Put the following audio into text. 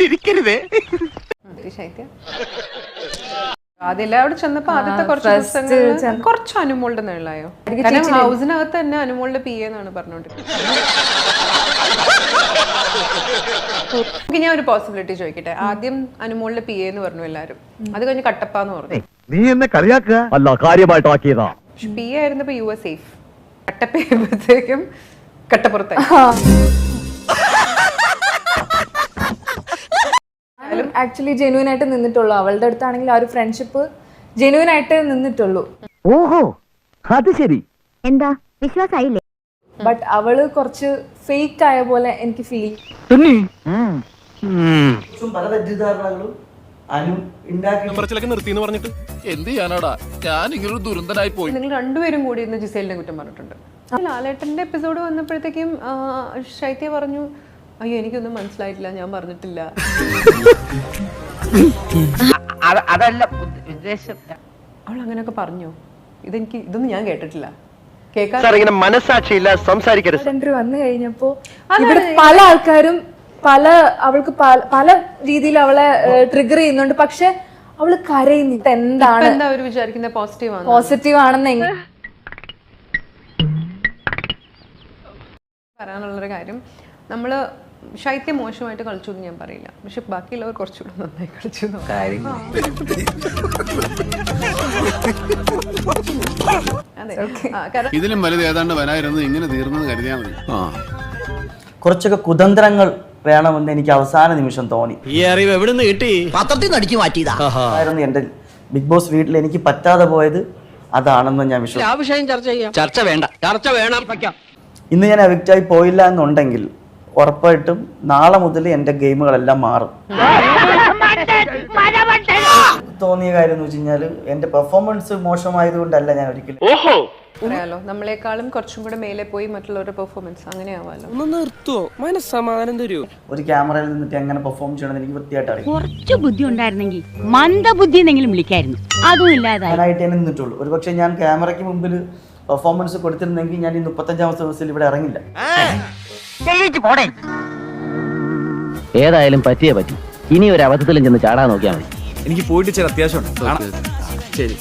ചിരിക്കരുതേ. അതില്ല അവിടെ ചെന്നപ്പോ ആദ്യത്തെ കുറച്ച് ദിവസങ്ങളിൽ കുറച്ച് അനുമോളുടെ നിഴലായോ? കാരണം ഹൗസിനകത്ത് തന്നെ അനുമോളുടെ പി എന്നാണ് പറഞ്ഞോണ്ടിരിക്കുന്നത്. ഞാൻ ഒരു പോസിബിലിറ്റി ചോദിക്കട്ടെ. ആദ്യം അനുമോളുടെ പി എന്ന് പറഞ്ഞു എല്ലാരും, അത് കഴിഞ്ഞ് കട്ടപ്പാന്ന് പറഞ്ഞു. നീ എന്നെ കളിയാക്കുക അല്ല, കാര്യമായിട്ടാക്കിയതാ. പി ആയിരുന്നപ്പോ യു എസ് സേഫ്, കട്ടപ്പയുമ്പോഴത്തേക്കും കട്ടപ്പുറത്തായി. ആക്ച്വലി ജെന്യൂൻ ആയിട്ട് നിന്നിട്ടുള്ളൂ. അവളുടെ അടുത്താണെങ്കിൽ ആ ഒരു ഫ്രണ്ട്ഷിപ്പ് ജെന്യൂൻ ആയിട്ട് നിന്നിട്ടുള്ളൂ. ഓഹോ, അത് ശരി. എന്താ വിശ്വാസായില്ലേ? ബട്ട് അവള് കുറച്ച് ഫേക്ക് ആയ പോലെ എനിക്ക് ഫീൽ. പല തെറ്റിദ്ധാരണകളും നിർത്തിന്ന് പറഞ്ഞിട്ട് എന്ത് ചെയ്യാനാടാ, ഞാൻ ഇങ്ങനൊരു ദുരന്തനായി പോയി. നിങ്ങൾ രണ്ടുപേരും കൂടി ഇന്ന് ജിസേലിനെ കുറ്റം പറഞ്ഞിട്ടുണ്ട്. ലാലേട്ടന്റെ എപ്പിസോഡ് വന്നപ്പോഴത്തേക്കും ശൈത്യ പറഞ്ഞു, അയ്യോ എനിക്കൊന്നും മനസ്സിലായിട്ടില്ല, ഞാൻ പറഞ്ഞിട്ടില്ല. അതല്ല ഉദ്ദേശം. അവൾ അങ്ങനെയൊക്കെ പറഞ്ഞോ? ഇതൊന്നും ഞാൻ കേട്ടിട്ടില്ല. മനസാക്ഷിയില്ല, സംസാരിക്കരുത്. വന്നു കഴിഞ്ഞപ്പോ ഇവിടെ പല ആൾക്കാരും അവൾക്ക് പല രീതിയിൽ അവളെ ട്രിഗർ ചെയ്യുന്നുണ്ട്. പക്ഷെ അവള് കരയുന്നില്ല. എന്താണ് അവർ വിചാരിക്കുന്നത്? പോസിറ്റീവ് ആണെന്ന് പറയാനുള്ളൊരു കാര്യം, നമ്മള് ശൈത്യം മോശമായിട്ട് കളിച്ചു എന്ന് ഞാൻ പറയില്ല, പക്ഷെ ബാക്കിയുള്ളവർ കുറച്ചുകൂടെ നന്നായി കളിച്ചു. ഇതിലും വലുത് ഏതാണ്ട് വരായിരുന്നു, ഇങ്ങനെ തീർന്നത് കരുതിയാൽ മതി. കുറച്ചൊക്കെ കുതന്ത്രങ്ങൾ വേണമെന്ന് എനിക്ക് അവസാന നിമിഷം തോന്നി. ഈ അറിവ് എവിടെ നിന്ന് കിട്ടി? പത്രത്തിൽ നിന്ന് അടിച്ചു മാറ്റിയതായിരുന്നു. എന്റെ ബിഗ് ബോസ് വീട്ടിൽ എനിക്ക് പറ്റാതെ പോയത് അതാണെന്ന് ഞാൻ വിശ്വസിക്കുന്നു. ചർച്ച വേണ്ട, ചർച്ച വേണം. ഇന്ന് ഞാൻ എവിക്റ്റായി പോയില്ല എന്നുണ്ടെങ്കിൽ ഉറപ്പായിട്ടും നാളെ മുതൽ എന്റെ ഗെയിമുകളെല്ലാം മാറും. തോന്നിയ കാര്യം എന്ന് വെച്ച് കഴിഞ്ഞാൽ എന്റെ പെർഫോമൻസ് മോശമായതുകൊണ്ടല്ല ഞാൻ ഒരിക്കലും. പറയാലോ, നമ്മളെക്കാളും കുറച്ചും കൂടെ മേലെ പോയി മറ്റുള്ളവരുടെ പെർഫോമൻസ് അങ്ങനെ ആവാലോ. നിർത്തുവോ, മനസ്സമാധാനം തരുമോ? ഒരു ക്യാമറയിൽ നിന്നിട്ട് എങ്ങനെ പെർഫോം ചെയ്യണമെന്ന് എനിക്ക് വൃത്തിയായിട്ട് അറിയാം. കുറച്ച് ബുദ്ധി ഉണ്ടായിരുന്നെങ്കിൽ മന്ദബുദ്ധി എന്നെങ്കിലും വിളിക്കായിരുന്നു, അതും ഇല്ലാതായി. ഞാനായിട്ട് തന്നെ നിന്നിട്ടുള്ളൂ. ഒരു പക്ഷെ ഞാൻ ക്യാമറയ്ക്ക് മുമ്പിൽ പെർഫോമൻസ് കൊടുത്തിരുന്നെങ്കിൽ ഞാൻ ഈ 35ാമത്തെ ദിവസത്തിൽ ഇവിടെ ഇറങ്ങില്ല. ഏതായാലും പറ്റിയേ പറ്റി. ഇനി ഒരു അബദ്ധത്തിലും ചെന്ന് ചാടാൻ നോക്കിയാൽ മതി. എനിക്ക് പോയിട്ട് ചില അത്യാവശ്യമുണ്ട്. ശരി.